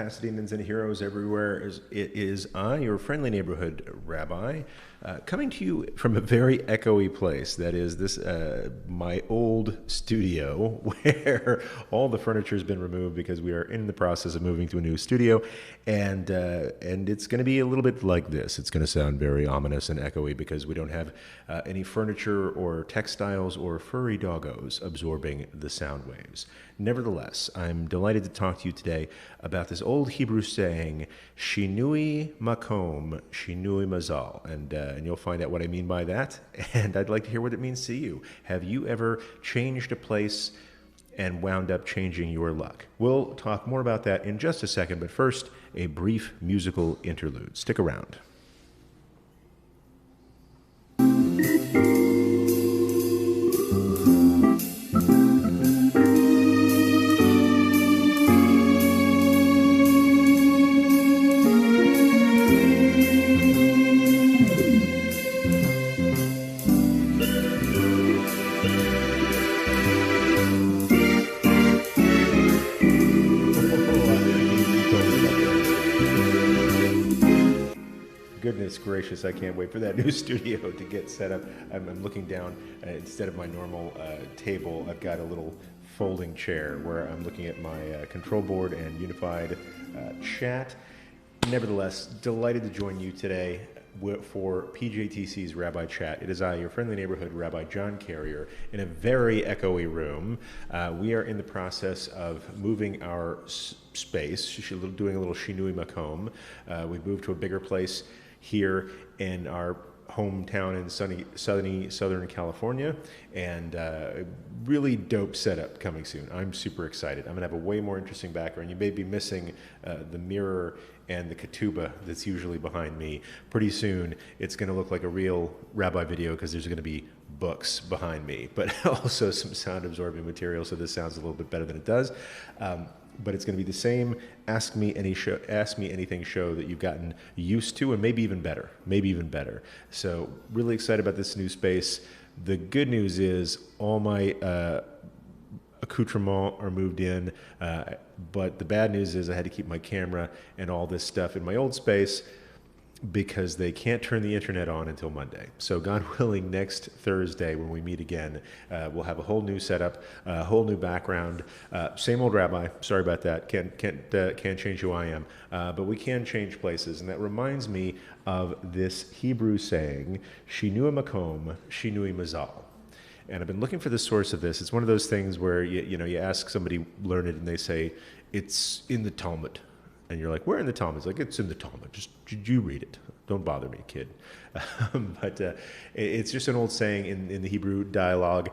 Pasadenians and heroes everywhere. It is I, your friendly neighborhood rabbi, coming to you from a very echoey place. That is this my old studio, where all the furniture has been removed because we are in the process of moving to a new studio, and it's going to be a little bit like this. It's going to sound very ominous and echoey because we don't have any furniture or textiles or furry doggos absorbing the sound waves. Nevertheless, I'm delighted to talk to you today about this old Hebrew saying, Shinui Makom, Shinui Mazal. And you'll find out what I mean by that. And I'd like to hear what it means to you. Have you ever changed a place and wound up changing your luck? We'll talk more about that in just a second, but first, a brief musical interlude. Stick around. Goodness gracious, I can't wait for that new studio to get set up. I'm looking down, instead of my normal table, I've got a little folding chair where I'm looking at my control board and unified chat. Nevertheless, delighted to join you today for PJTC's RabbiChat. It is I, your friendly neighborhood Rabbi John Carrier, in a very echoey room. We are in the process of moving our space, doing a little Shinui Makom. We've moved to a bigger place here in our hometown in sunny Southern California, and a really dope setup coming soon. I'm super excited. I'm gonna have a way more interesting background. You may be missing the mirror and the ketubah that's usually behind me. Pretty soon, it's gonna look like a real rabbi video because there's gonna be books behind me, but also some sound absorbing material, so this sounds a little bit better than it does. But it's going to be the same Ask Me Anything show that you've gotten used to, and maybe even better. So really excited about this new space. The good news is all my accoutrements are moved in, but the bad news is I had to keep my camera and all this stuff in my old space because they can't turn the internet on until Monday. So God willing, next Thursday when we meet again, we'll have a whole new setup, a whole new background. Same old rabbi. Sorry about that. Can't change who I am, but we can change places. And that reminds me of this Hebrew saying, Shinui Makom, Shinui Mazal. And I've been looking for the source of this. It's one of those things where you ask somebody learned and they say it's in the Talmud. And you're like, where in the Talmud? It's like, it's in the Talmud. Just you read it. Don't bother me, kid. But it's just an old saying in the Hebrew dialogue.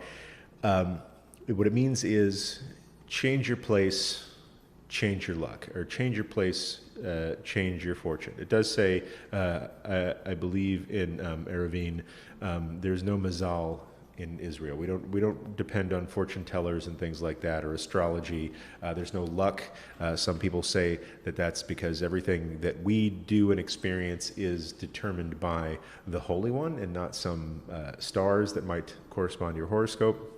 What it means is change your place, change your luck. Or change your place, change your fortune. It does say, I believe in Eruvin, there's no mazal in Israel. We don't depend on fortune tellers and things like that, or astrology. There's no luck. Some people say that that's because everything that we do and experience is determined by the Holy One and not some stars that might correspond to your horoscope.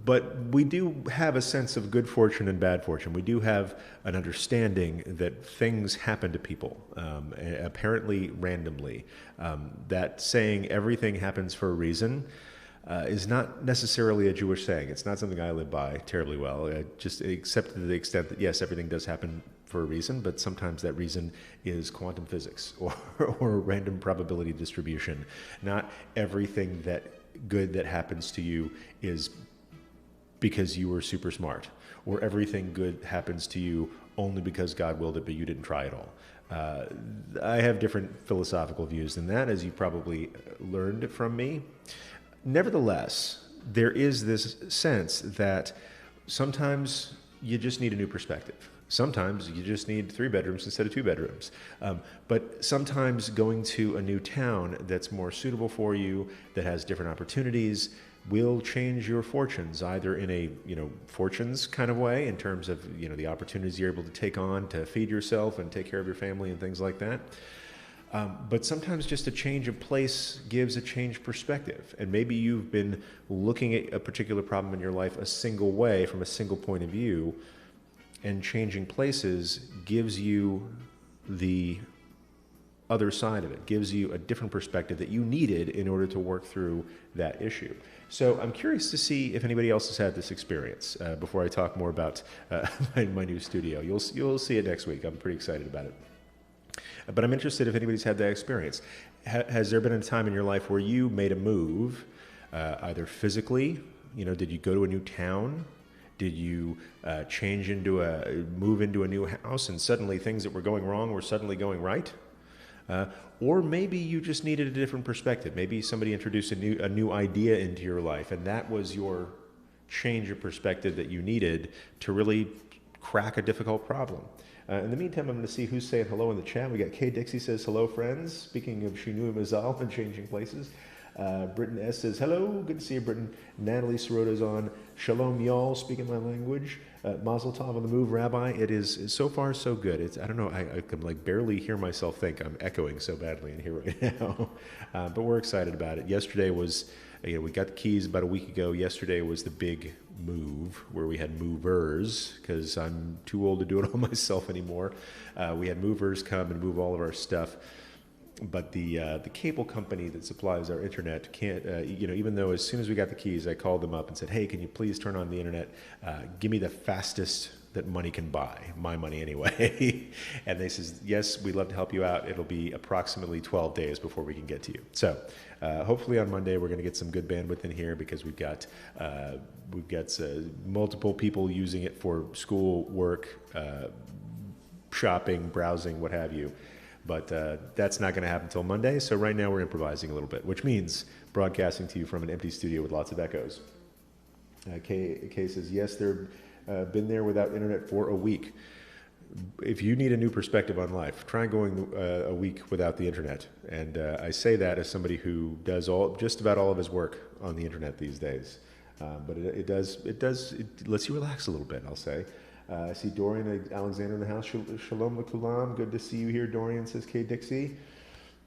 But we do have a sense of good fortune and bad fortune. We do have an understanding that things happen to people, apparently randomly. That saying everything happens for a reason is not necessarily a Jewish saying. It's not something I live by terribly well, just except to the extent that, yes, everything does happen for a reason, but sometimes that reason is quantum physics or random probability distribution. Not everything good that happens to you is because you were super smart, or everything good happens to you only because God willed it, but you didn't try at all. I have different philosophical views than that, as you probably learned from me. Nevertheless, there is this sense that sometimes you just need a new perspective. Sometimes you just need 3 bedrooms instead of 2 bedrooms. But sometimes going to a new town that's more suitable for you, that has different opportunities, will change your fortunes, either in a fortunes kind of way, in terms of the opportunities you're able to take on to feed yourself and take care of your family and things like that. But sometimes just a change of place gives a changed perspective. And maybe you've been looking at a particular problem in your life a single way, from a single point of view, and changing places gives you the other side of it, gives you a different perspective that you needed in order to work through that issue. So I'm curious to see if anybody else has had this experience before I talk more about my new studio. You'll see it next week. I'm pretty excited about it. But I'm interested if anybody's had that experience. Has there been a time in your life where you made a move, either physically, did you go to a new town? Did you move into a new house and suddenly things that were going wrong were suddenly going right? Or maybe you just needed a different perspective. Maybe somebody introduced a new idea into your life, and that was your change of perspective that you needed to really crack a difficult problem. In the meantime, I'm going to see who's saying hello in the chat. We got Kay Dixie says, hello, friends. Speaking of Shinui Mazal and changing places. Britton S says, hello, good to see you, Britton. Natalie Sorota's on. Shalom, y'all, speaking my language. Mazel tov on the move, Rabbi. It is so far so good. I don't know, I can barely hear myself think. I'm echoing so badly in here right now. But we're excited about it. Yesterday was, we got the keys about a week ago. Yesterday was the big move where we had movers, because I'm too old to do it all myself anymore. We had movers come and move all of our stuff. But the cable company that supplies our internet can't, even though as soon as we got the keys, I called them up and said, hey, can you please turn on the internet? Give me the fastest that money can buy, my money anyway. And they says, yes, we'd love to help you out. It'll be approximately 12 days before we can get to you. So hopefully on Monday, we're going to get some good bandwidth in here, because we've got multiple people using it for school, work, shopping, browsing, what have you. But that's not going to happen until Monday. So right now we're improvising a little bit, which means broadcasting to you from an empty studio with lots of echoes. Kay says, yes, they've been there without internet for a week. If you need a new perspective on life, try going a week without the internet. And I say that as somebody who does just about all of his work on the internet these days. But it lets you relax a little bit, I'll say. I see Dorian Alexander in the house. Shalom l'kulam. Good to see you here, Dorian, says Kay Dixie.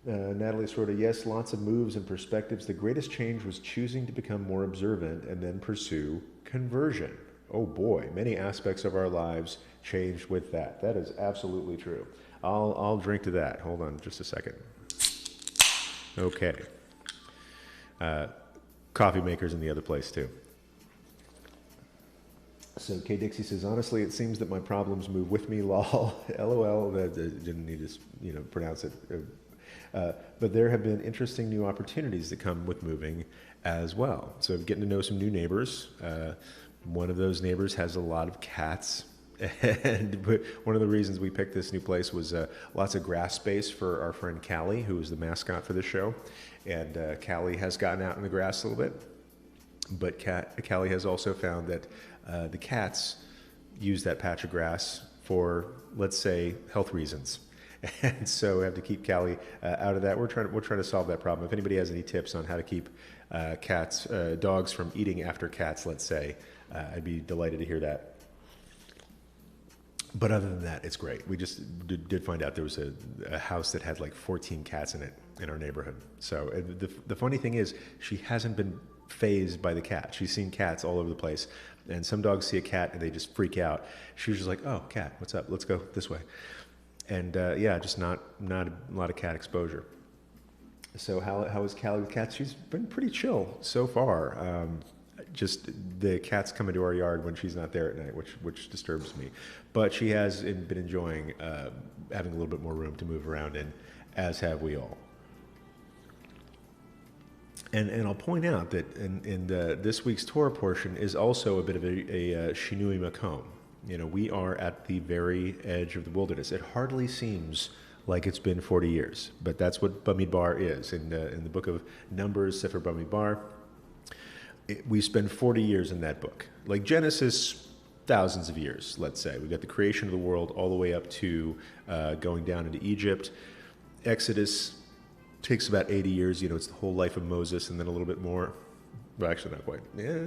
Natalie Sorota, yes, lots of moves and perspectives. The greatest change was choosing to become more observant and then pursue conversion. Oh boy, many aspects of our lives changed with that. That is absolutely true. I'll drink to that. Hold on just a second. Okay. Coffee maker's in the other place too. So Kay Dixie says, honestly, it seems that my problems move with me, lol. LOL, didn't need to pronounce it. But there have been interesting new opportunities that come with moving as well. So getting to know some new neighbors. One of those neighbors has a lot of cats. And one of the reasons we picked this new place was lots of grass space for our friend Callie, who is the mascot for the show. And Callie has gotten out in the grass a little bit. But Callie has also found that the cats use that patch of grass for, let's say, health reasons. And so we have to keep Callie out of that. We're trying to solve that problem. If anybody has any tips on how to keep dogs from eating after cats, let's say, I'd be delighted to hear that. But other than that, it's great. We just did find out there was a house that had like 14 cats in it in our neighborhood. So the funny thing is, she hasn't been fazed by the cat. She's seen cats all over the place. And some dogs see a cat and they just freak out. She was just like, oh, cat, what's up? Let's go this way. And just not a lot of cat exposure. So how is Callie with cats? She's been pretty chill so far. Just the cats come into our yard when she's not there at night, which disturbs me. But she has been enjoying having a little bit more room to move around in, as have we all. And I'll point out that in this week's Torah portion is also a bit of a Shinui Makom. We are at the very edge of the wilderness. It hardly seems like it's been 40 years, but that's what Bamidbar is. In the book of Numbers, Sefer Bamidbar, we spend 40 years in that book. Like Genesis, thousands of years, let's say. We've got the creation of the world all the way up to going down into Egypt. Exodus takes about 80 years. It's the whole life of Moses and then a little bit more. Well, actually, not quite. Yeah.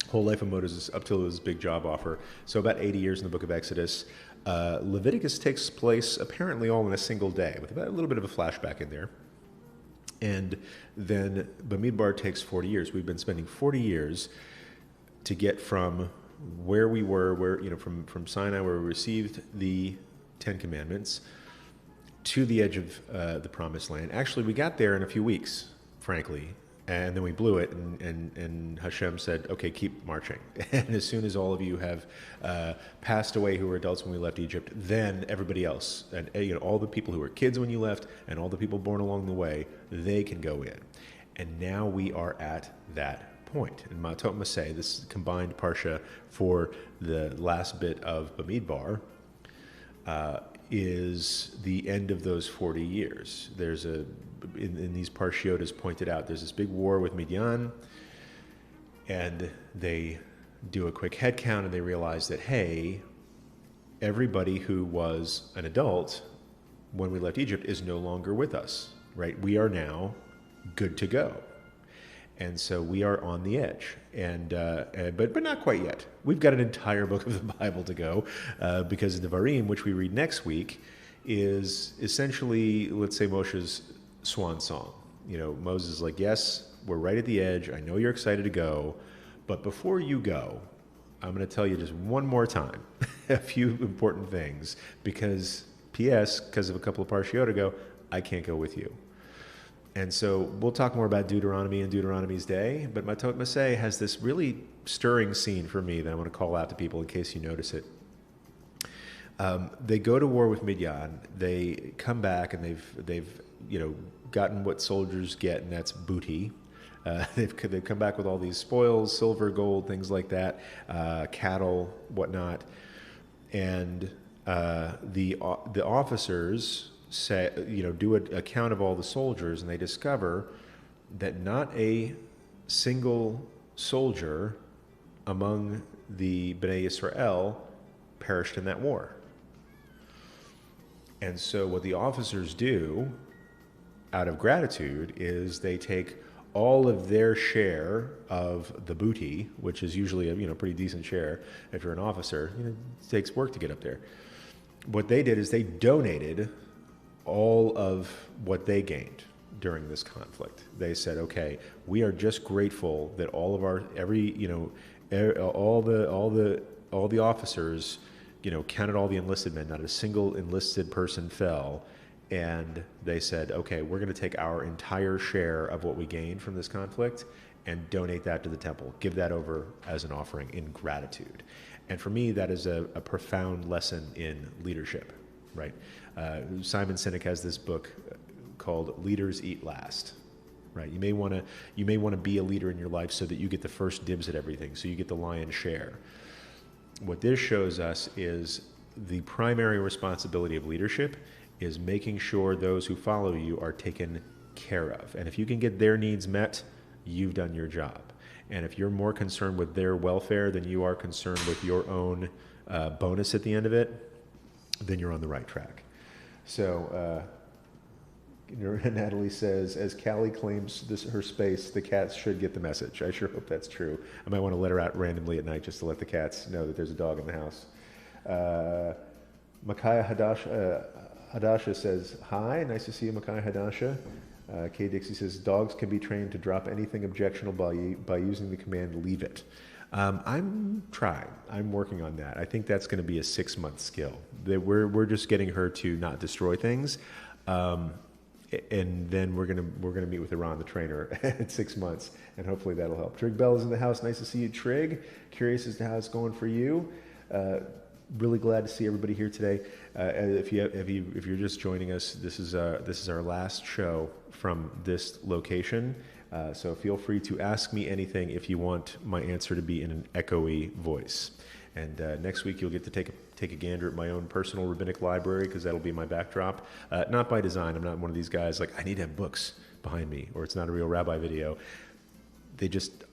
Whole life of Moses up till his big job offer. So about 80 years in the book of Exodus. Leviticus takes place apparently all in a single day, with about a little bit of a flashback in there. And then Bamidbar takes 40 years. We've been spending 40 years to get from where we were, from Sinai, where we received the Ten Commandments, to the edge of the Promised Land. Actually, we got there in a few weeks, frankly, and then we blew it, and Hashem said, okay, keep marching. And as soon as all of you have passed away who were adults when we left Egypt, then everybody else, and all the people who were kids when you left, and all the people born along the way, they can go in. And now we are at that point. In Matot Maseh, this combined parsha for the last bit of Bamidbar, is the end of those 40 years. There's in these parshiot, as pointed out, there's this big war with Midian, and they do a quick head count and they realize that, hey, everybody who was an adult when we left Egypt is no longer with us, right? We are now good to go. And so we are on the edge, but not quite yet. We've got an entire book of the Bible to go, because Devarim, which we read next week, is essentially, let's say, Moshe's swan song. Moses is like, yes, we're right at the edge. I know you're excited to go, but before you go, I'm going to tell you just one more time a few important things, because because of a couple of parshiot ago, I can't go with you. And so we'll talk more about Deuteronomy and Deuteronomy's day, but Matot Maseh has this really stirring scene for me that I want to call out to people in case you notice it. They go to war with Midian. They come back and they've gotten what soldiers get, and that's booty. They've come back with all these spoils, silver, gold, things like that, cattle, whatnot, and the officers say, do a count of all the soldiers, and they discover that not a single soldier among the Bnei Israel perished in that war. And so what the officers do, out of gratitude, is they take all of their share of the booty, which is usually a pretty decent share if you're an officer. It takes work to get up there. What they did is they donated all of what they gained during this conflict. They said, okay, we are just grateful that all of all the officers, counted all the enlisted men, not a single enlisted person fell. And they said, okay, we're going to take our entire share of what we gained from this conflict and donate that to the temple, give that over as an offering in gratitude. And for me, that is a profound lesson in leadership, right? Simon Sinek has this book called Leaders Eat Last, right? You may want to be a leader in your life so that you get the first dibs at everything, so you get the lion's share. What this shows us is the primary responsibility of leadership is making sure those who follow you are taken care of. And if you can get their needs met, you've done your job. And if you're more concerned with their welfare than you are concerned with your own bonus at the end of it, then you're on the right track. So Natalie says, as Callie claims her space, the cats should get the message. I sure hope that's true. I might want to let her out randomly at night just to let the cats know that there's a dog in the house. Micaiah Hadasha says, hi, nice to see you, Micaiah Hadasha. Kay Dixie says, dogs can be trained to drop anything objectionable by using the command leave it. I'm trying. I'm working on that. I think that's going to be a 6-month skill. We're just getting her to not destroy things, and then we're gonna meet with Iran, the trainer, at 6 months, and hopefully that'll help. Trig Bell is in the house. Nice to see you, Trig. Curious as to how it's going for you. Really glad to see everybody here today. If you're just joining us, this is our last show from this location. So feel free to ask me anything if you want my answer to be in an echoey voice. And next week you'll get to take a gander at my own personal rabbinic library, because that'll be my backdrop. Not by design. I'm not one of these guys like, I need to have books behind me, or it's not a real rabbi video. They just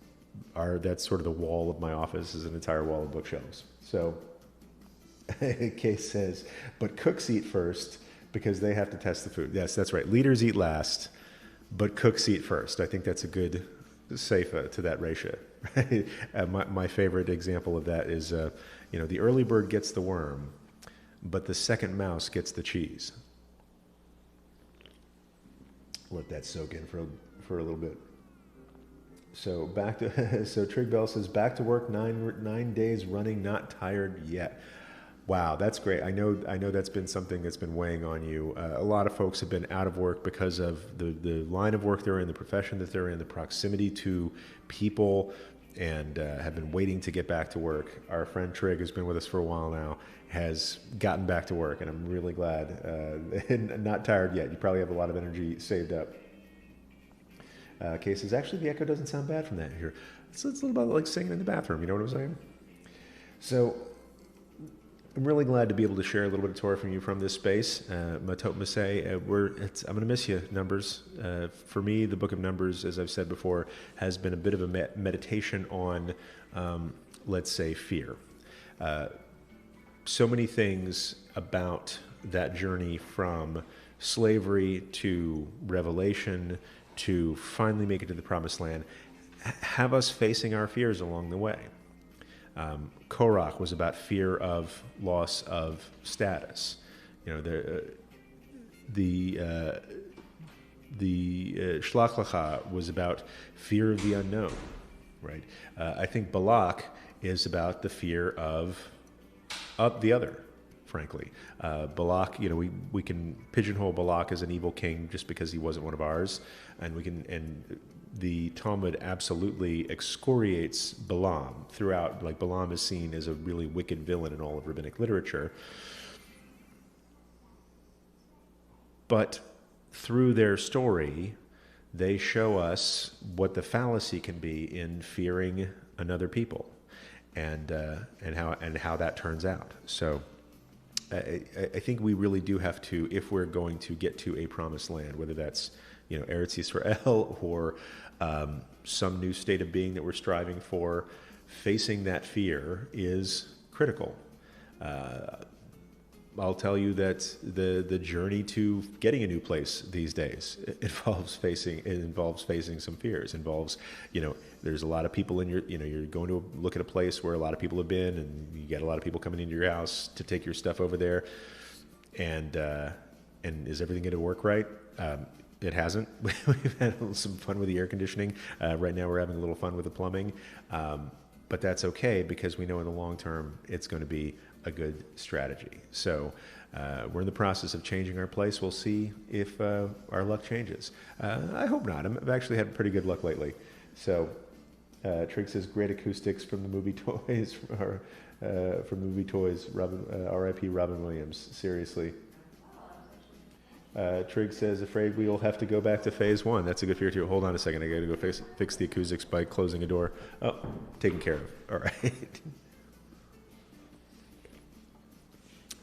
are. That's sort of the wall of my office, is an entire wall of bookshelves. So Case says, but cooks eat first because they have to test the food. Yes, that's right. Leaders eat last, but cooks eat first. I think that's a good seifa to that ratio. Right? My favorite example of that is, the early bird gets the worm, but the second mouse gets the cheese. Let that soak in for a little bit. So back to so Trig Bell says back to work 9 days running, not tired yet. Wow, that's great. I know that's been something that's been weighing on you. A lot of folks have been out of work because of the line of work they're in, the profession that they're in, the proximity to people, and have been waiting to get back to work. Our friend Trig, who's been with us for a while now, has gotten back to work, and I'm really glad. And not tired yet. You probably have a lot of energy saved up. Cases. Actually, the echo doesn't sound bad from that here. It's a little about like singing in the bathroom. You know what I'm saying? So I'm really glad to be able to share a little bit of Torah from you from this space. Matot Maseh, I'm going to miss you, Numbers. For me, the book of Numbers, as I've said before, has been a bit of a meditation on, let's say, fear. So many things about that journey from slavery to revelation to finally make it to the promised land have us facing our fears along the way. Korach was about fear of loss of status. You know, the Shlach Lecha was about fear of the unknown, right? I think Balak is about the fear of the other, frankly. Balak, you know, we can pigeonhole Balak as an evil king just because he wasn't one of ours, and the Talmud absolutely excoriates Balaam throughout. Like, Balaam is seen as a really wicked villain in all of rabbinic literature. But through their story, they show us what the fallacy can be in fearing another people, and how that turns out. So I think we really do have to, if we're going to get to a promised land, whether that's, you know, Eretz Yisrael or some new state of being that we're striving for, facing that fear is critical. I'll tell you that the journey to getting a new place these days involves facing some fears. Involves, you know, there's a lot of people you're going to look at a place where a lot of people have been, and you get a lot of people coming into your house to take your stuff over there, and is everything going to work right? It hasn't. We've had some fun with the air conditioning. Right now we're having a little fun with the plumbing. But that's okay, because we know in the long term it's going to be a good strategy. So we're in the process of changing our place. We'll see if our luck changes. I hope not. I've actually had pretty good luck lately. So Trig says, great acoustics from the movie Toys. From the movie Toys, R.I.P. Robin Williams. Seriously. Trig says, afraid we'll have to go back to phase one. That's a good fear too. Hold on a second. I got to go fix the acoustics by closing a door. Oh, taken care of. All right.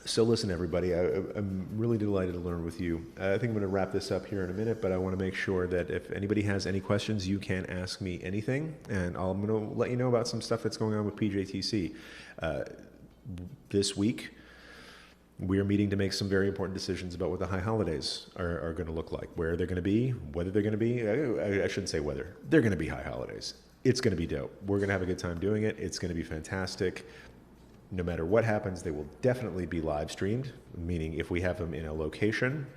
So listen, everybody, I'm really delighted to learn with you. I think I'm going to wrap this up here in a minute, but I want to make sure that if anybody has any questions, you can ask me anything, and I'm going to let you know about some stuff that's going on with PJTC. This week, we are meeting to make some very important decisions about what the high holidays are going to look like, where they're going to be, whether they're going to be. I shouldn't say whether. They're going to be high holidays. It's going to be dope. We're going to have a good time doing it. It's going to be fantastic. No matter what happens, they will definitely be live streamed, meaning if we have them in a location,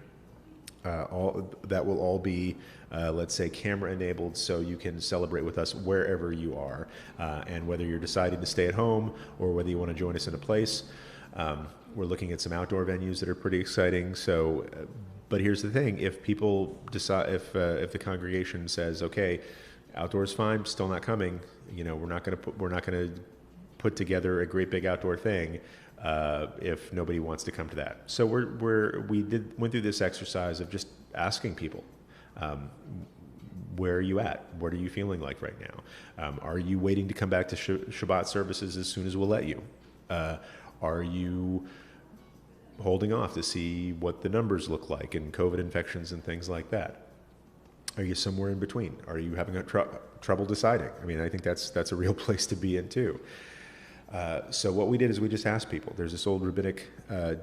that will all be, let's say, camera enabled, so you can celebrate with us wherever you are. And whether you're deciding to stay at home or whether you want to join us in a place, we're looking at some outdoor venues that are pretty exciting. So, but here's the thing: if people decide, if the congregation says, okay, outdoors fine, still not coming, you know, we're not going to put together a great big outdoor thing if nobody wants to come to that. So we went through this exercise of just asking people, where are you at? What are you feeling like right now? Are you waiting to come back to Shabbat services as soon as we'll let you? Are you holding off to see what the numbers look like and COVID infections and things like that? Are you somewhere in between? Are you having trouble deciding? I mean, I think that's a real place to be in too. So what we did is we just asked people. There's this old rabbinic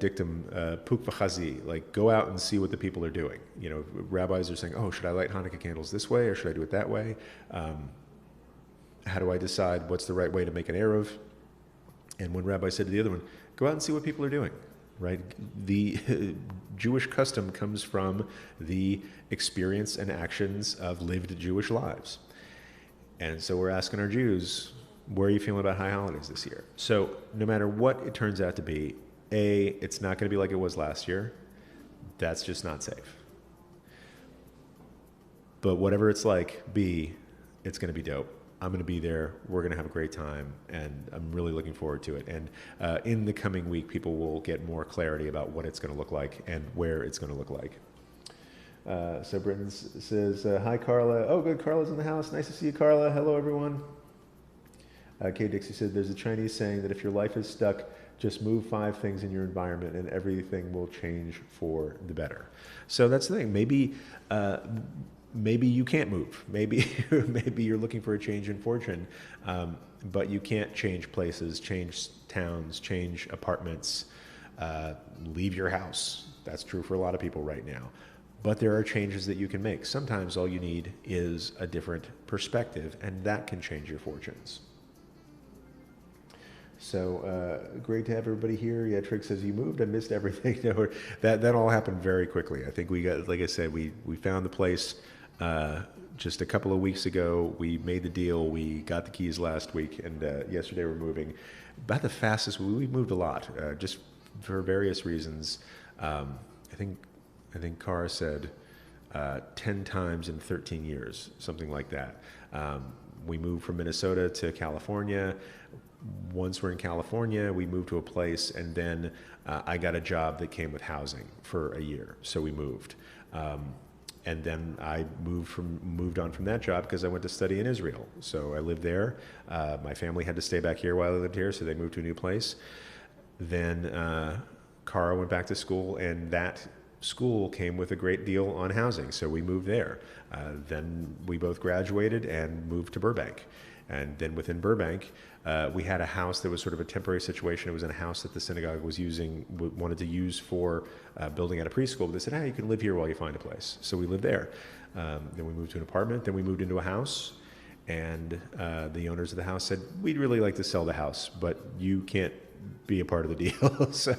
dictum, puk v'chazi, like go out and see what the people are doing. You know, rabbis are saying, oh, should I light Hanukkah candles this way or should I do it that way? How do I decide what's the right way to make an Eruv? And one rabbi said to the other one, go out and see what people are doing, right? The Jewish custom comes from the experience and actions of lived Jewish lives. And so we're asking our Jews, where are you feeling about high holidays this year? So no matter what it turns out to be, A, it's not going to be like it was last year. That's just not safe. But whatever it's like, B, it's going to be dope. I'm going to be there. We're going to have a great time, and I'm really looking forward to it. And in the coming week, people will get more clarity about what it's going to look like and where it's going to look like. So Britton says, hi, Carla. Oh, good. Carla's in the house. Nice to see you, Carla. Hello, everyone. Kay Dixie said, there's a Chinese saying that if your life is stuck, just move 5 things in your environment and everything will change for the better. So that's the thing. Maybe you can't move. Maybe you're looking for a change in fortune, but you can't change places, change towns, change apartments, leave your house. That's true for a lot of people right now. But there are changes that you can make. Sometimes all you need is a different perspective, and that can change your fortunes. So great to have everybody here. Yeah, Trig says, you moved. I missed everything. No, that all happened very quickly. I think we got, like I said, we found the place just a couple of weeks ago. We made the deal. We got the keys last week, and yesterday we're moving. About the fastest. We moved a lot, just for various reasons. I think Cara said 10 times in 13 years, something like that. We moved from Minnesota to California. Once we're in California, we moved to a place, and then I got a job that came with housing for a year, so we moved. And then I moved on from that job because I went to study in Israel. So I lived there. My family had to stay back here while I lived here, so they moved to a new place. Then Cara went back to school, and that school came with a great deal on housing, so we moved there. Then we both graduated and moved to Burbank. And then within Burbank, we had a house that was sort of a temporary situation. It was in a house that the synagogue was wanted to use for building out a preschool. But they said, you can live here while you find a place. So we lived there. Then we moved to an apartment. Then we moved into a house. And the owners of the house said, we'd really like to sell the house, but you can't be a part of the deal. So,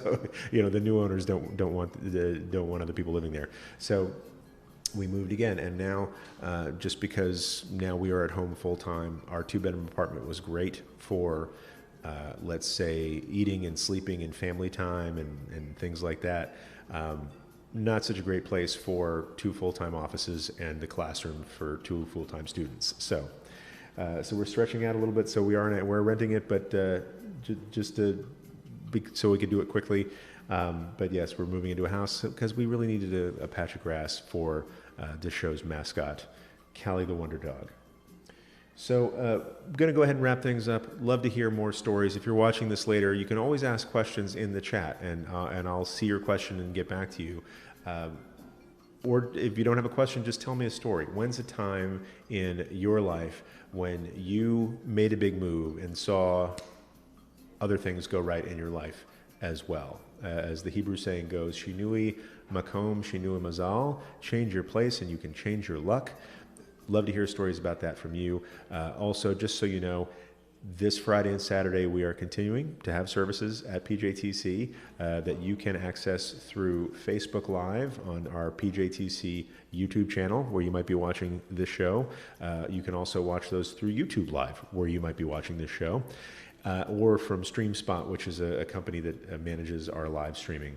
the new owners don't want other people living there. So we moved again, and now just because now we are at home full time, our 2-bedroom apartment was great for, let's say, eating and sleeping and family time and things like that. Not such a great place for 2 full-time offices and the classroom for 2 full-time students. So we're stretching out a little bit. So we're renting it, but so we could do it quickly. But yes, we're moving into a house because we really needed a patch of grass for this show's mascot, Callie the Wonder Dog. So I'm going to go ahead and wrap things up. Love to hear more stories. If you're watching this later, you can always ask questions in the chat, and I'll see your question and get back to you. Or if you don't have a question, just tell me a story. When's a time in your life when you made a big move and saw other things go right in your life as well? As the Hebrew saying goes, Shinui makom, shinui mazal, change your place and you can change your luck. Love to hear stories about that from you. Also, just so you know, this Friday and Saturday we are continuing to have services at PJTC that you can access through Facebook Live on our PJTC YouTube channel where you might be watching this show. You can also watch those through YouTube Live where you might be watching this show. Or from StreamSpot, which is a company that manages our live streaming.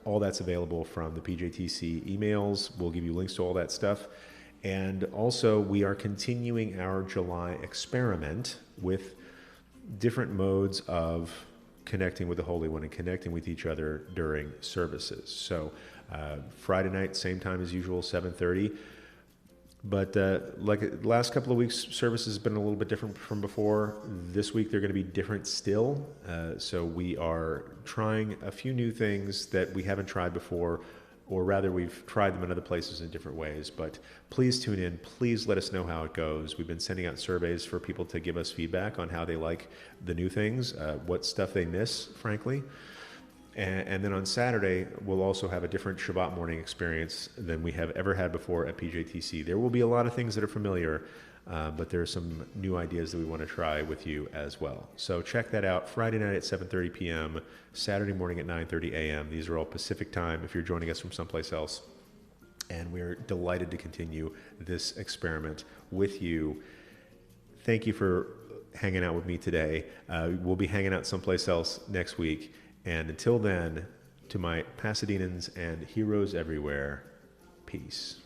All that's available from the PJTC emails. We'll give you links to all that stuff. And also, we are continuing our July experiment with different modes of connecting with the Holy One and connecting with each other during services. So Friday night, same time as usual, 7:30. But like the last couple of weeks, service has been a little bit different from before. This week, they're going to be different still. So we are trying a few new things that we haven't tried before, or rather we've tried them in other places in different ways. But please tune in. Please let us know how it goes. We've been sending out surveys for people to give us feedback on how they like the new things, what stuff they miss, frankly. And then on Saturday, we'll also have a different Shabbat morning experience than we have ever had before at PJTC. There will be a lot of things that are familiar, but there are some new ideas that we want to try with you as well. So check that out. Friday night at 7:30 p.m., Saturday morning at 9:30 a.m. These are all Pacific time if you're joining us from someplace else. And we're delighted to continue this experiment with you. thank you for hanging out with me today. We'll be hanging out someplace else next week. And until then, to my Pasadenans and heroes everywhere, peace.